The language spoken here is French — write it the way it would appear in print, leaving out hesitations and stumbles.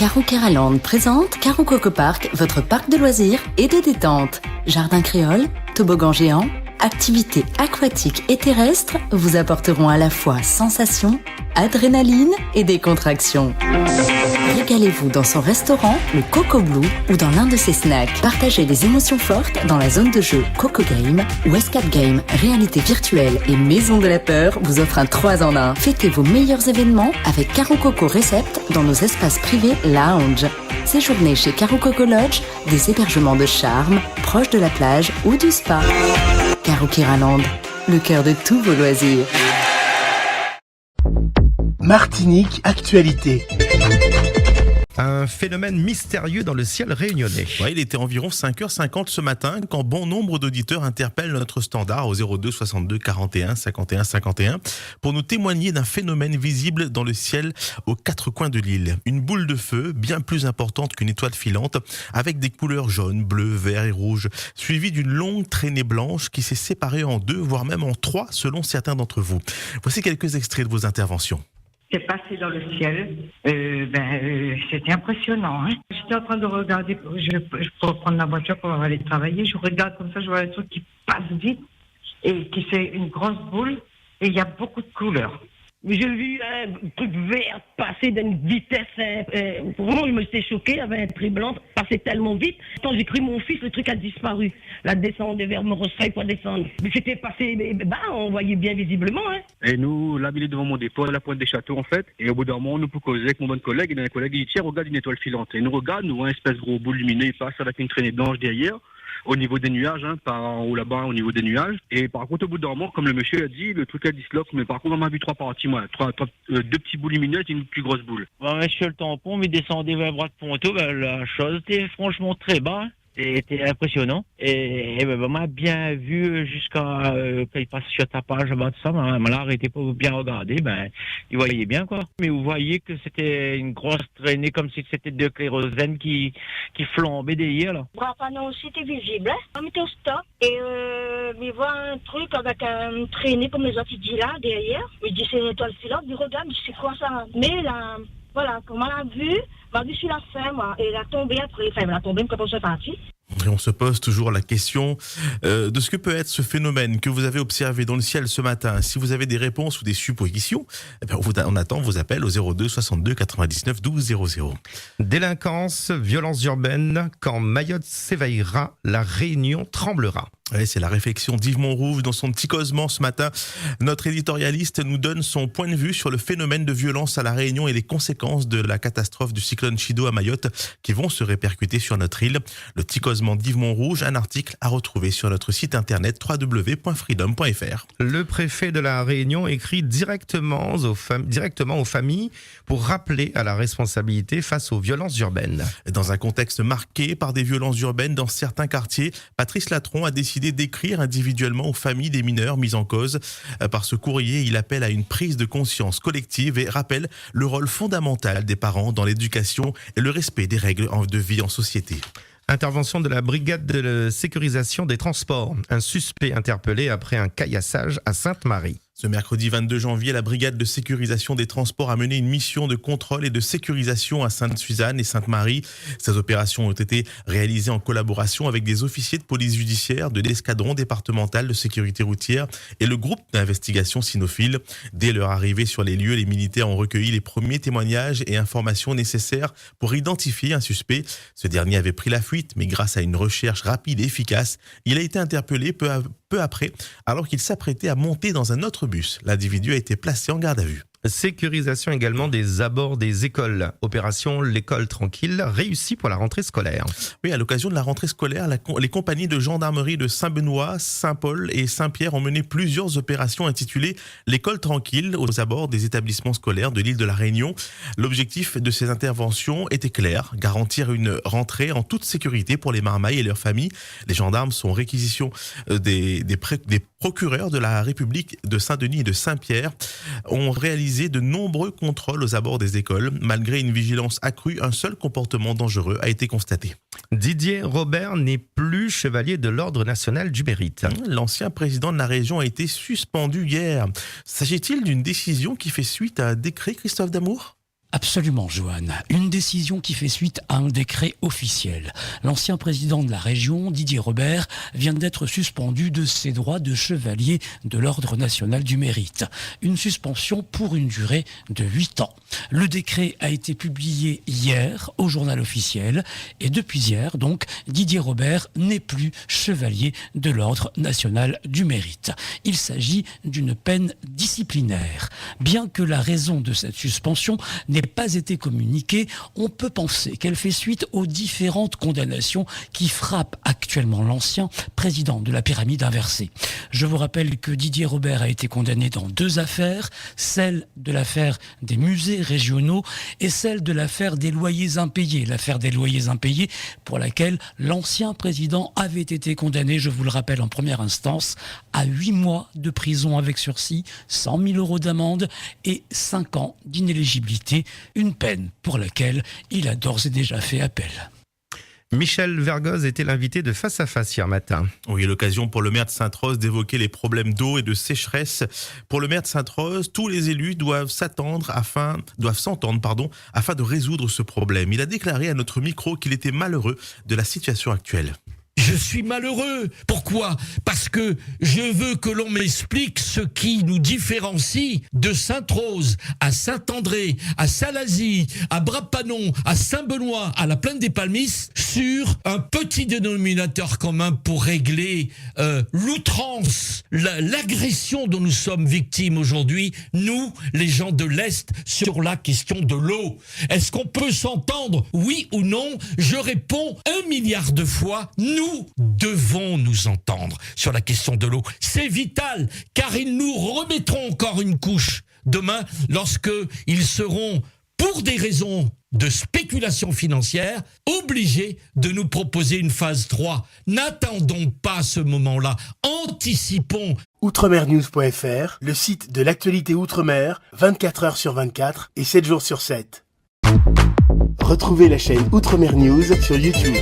Caro-Keraland présente Caro Coco Park, votre parc de loisirs et de détente. Jardin créole, toboggan géant, activités aquatiques et terrestres vous apporteront à la fois sensations, adrénaline et décontraction. Régalez-vous dans son restaurant, le Coco Blue, ou dans l'un de ses snacks. Partagez des émotions fortes dans la zone de jeu Coco Game ou Escape Game, réalité virtuelle et maison de la peur vous offre un 3 en 1. Fêtez vos meilleurs événements avec Caro Coco Recept dans nos espaces privés lounge. Séjournez chez Caro Coco Lodge, des hébergements de charme, proches de la plage ou du spa. Caro-Keraland, le cœur de tous vos loisirs. Martinique Actualité. Un phénomène mystérieux dans le ciel réunionnais. Ouais, il était environ 5h50 ce matin quand bon nombre d'auditeurs interpellent notre standard au 02 62 41 51 51 pour nous témoigner d'un phénomène visible dans le ciel aux quatre coins de l'île. Une boule de feu bien plus importante qu'une étoile filante avec des couleurs jaune, bleu, vert et rouge, suivie d'une longue traînée blanche qui s'est séparée en deux, voire même en trois selon certains d'entre vous. Voici quelques extraits de vos interventions. C'est passé dans le ciel. C'était impressionnant. J'étais en train de regarder, je peux prendre la voiture pour aller travailler. Je regarde comme ça, je vois un truc qui passe vite et qui fait une grosse boule et il y a beaucoup de couleurs. J'ai vu un truc vert passer d'une vitesse. Vraiment, je me suis choqué. Il y avait un trait blanc passé tellement vite. Quand j'ai cru mon fils, le truc a disparu. La descente vers Morossaille pour descendre. Mais c'était passé, on voyait bien visiblement. Et nous, là, il est devant mon dépôt, à la pointe des châteaux, en fait. Et au bout d'un moment, nous pouvons causer avec mon bon collègue. Et un collègue, il dit, tiens, regarde une étoile filante. Et nous regarde, nous voyons un espèce de gros bout lumineux, il passe avec une traînée blanche derrière. Au niveau des nuages, par en haut là-bas, au niveau des nuages. Et par contre, au bout d'un moment, comme le monsieur a dit, le truc a disloqué, mais par contre, on m'a vu trois parties, moi. Deux petits bouts lumineux et une plus grosse boule. Monsieur le tampon, mais descendait vers bras de Ponto, la chose était franchement très bas. C'était impressionnant. Et m'a bien vu jusqu'à quand il passe sur ta page de ça, m'a arrêté pour bien regarder, il voyait bien quoi. Mais vous voyez que c'était une grosse traînée comme si c'était deux kérosènes qui flambaient derrière là. Brapano aussi était visible, On était au stop et il voit un truc avec une traînée comme les autres il dit là derrière. Il dit c'est une étoile filante, il regarde, il dit c'est quoi ça? Mais là, voilà, comme on l'a vu sur la fin, moi, et elle a tombé après, elle a tombé quand on s'est parti. Et on se pose toujours la question de ce que peut être ce phénomène que vous avez observé dans le ciel ce matin. Si vous avez des réponses ou des suppositions, on attend vos appels au 02 62 99 12 00. Délinquance, violences urbaines, quand Mayotte s'éveillera, la Réunion tremblera. Ouais, c'est la réflexion d'Yves Montrouge dans son petit causement ce matin. Notre éditorialiste nous donne son point de vue sur le phénomène de violence à La Réunion et les conséquences de la catastrophe du cyclone Chido à Mayotte qui vont se répercuter sur notre île. Le petit causement d'Yves Montrouge, un article à retrouver sur notre site internet www.freedom.fr. Le préfet de La Réunion écrit directement aux familles pour rappeler à la responsabilité face aux violences urbaines. Dans un contexte marqué par des violences urbaines dans certains quartiers, Patrice Latron a décidé d'écrire individuellement aux familles des mineurs mis en cause. Par ce courrier, il appelle à une prise de conscience collective et rappelle le rôle fondamental des parents dans l'éducation et le respect des règles de vie en société. Intervention de la brigade de sécurisation des transports. Un suspect interpellé après un caillassage à Sainte-Marie. Ce mercredi 22 janvier, la brigade de sécurisation des transports a mené une mission de contrôle et de sécurisation à Sainte-Suzanne et Sainte-Marie. Ces opérations ont été réalisées en collaboration avec des officiers de police judiciaire, de l'escadron départemental de sécurité routière et le groupe d'investigation cynophile. Dès leur arrivée sur les lieux, les militaires ont recueilli les premiers témoignages et informations nécessaires pour identifier un suspect. Ce dernier avait pris la fuite, mais grâce à une recherche rapide et efficace, il a été interpellé peu après, alors qu'il s'apprêtait à monter dans un autre bus. L'individu a été placé en garde à vue. Sécurisation également des abords des écoles. Opération L'école tranquille, réussie pour la rentrée scolaire. Oui, à l'occasion de la rentrée scolaire, les compagnies de gendarmerie de Saint-Benoît, Saint-Paul et Saint-Pierre ont mené plusieurs opérations intitulées L'école tranquille aux abords des établissements scolaires de l'île de la Réunion. L'objectif de ces interventions était clair, garantir une rentrée en toute sécurité pour les marmailles et leurs familles. Les gendarmes sont réquisition des procureurs de la République de Saint-Denis et de Saint-Pierre ont réalisé de nombreux contrôles aux abords des écoles. Malgré une vigilance accrue, un seul comportement dangereux a été constaté. Didier Robert n'est plus chevalier de l'Ordre national du mérite. L'ancien président de la région a été suspendu hier. S'agit-il d'une décision qui fait suite à un décret, Christophe Damour ? Absolument, Joanne. Une décision qui fait suite à un décret officiel. L'ancien président de la région, Didier Robert, vient d'être suspendu de ses droits de chevalier de l'Ordre national du mérite. Une suspension pour une durée de 8 ans. Le décret a été publié hier au journal officiel et depuis hier, donc, Didier Robert n'est plus chevalier de l'Ordre national du mérite. Il s'agit d'une peine disciplinaire. Bien que la raison de cette suspension n'ait pas été communiquée, on peut penser qu'elle fait suite aux différentes condamnations qui frappent actuellement l'ancien président de la pyramide inversée. Je vous rappelle que Didier Robert a été condamné dans 2 affaires, celle de l'affaire des musées régionaux et celle de l'affaire des loyers impayés. L'affaire des loyers impayés pour laquelle l'ancien président avait été condamné, je vous le rappelle en première instance, à 8 mois de prison avec sursis, 100 000 € d'amende et 5 ans d'inéligibilité, une peine pour laquelle il a d'ores et déjà fait appel. Michel Vergoz était l'invité de Face à Face hier matin. Oui, l'occasion pour le maire de Sainte-Rose d'évoquer les problèmes d'eau et de sécheresse. Pour le maire de Sainte-Rose, tous les élus doivent s'entendre afin de résoudre ce problème. Il a déclaré à notre micro qu'il était malheureux de la situation actuelle. Je suis malheureux. Pourquoi ? Parce que je veux que l'on m'explique ce qui nous différencie de Sainte-Rose à Saint-André, à Salazie, à Bras-Panon, à Saint-Benoît, à la Plaine des Palmistes, sur un petit dénominateur commun pour régler l'outrance, l'agression dont nous sommes victimes aujourd'hui, nous, les gens de l'Est, sur la question de l'eau. Est-ce qu'on peut s'entendre, oui ou non ? Je réponds 1 milliard de fois, nous devons nous entendre sur la question de l'eau. C'est vital, car ils nous remettront encore une couche demain lorsque ils seront, pour des raisons de spéculation financière, obligés de nous proposer une phase 3. N'attendons pas ce moment-là, anticipons. Outremernews.fr, le site de l'actualité Outre-mer, 24 heures sur 24 et 7 jours sur 7. Retrouvez la chaîne Outremer News sur YouTube.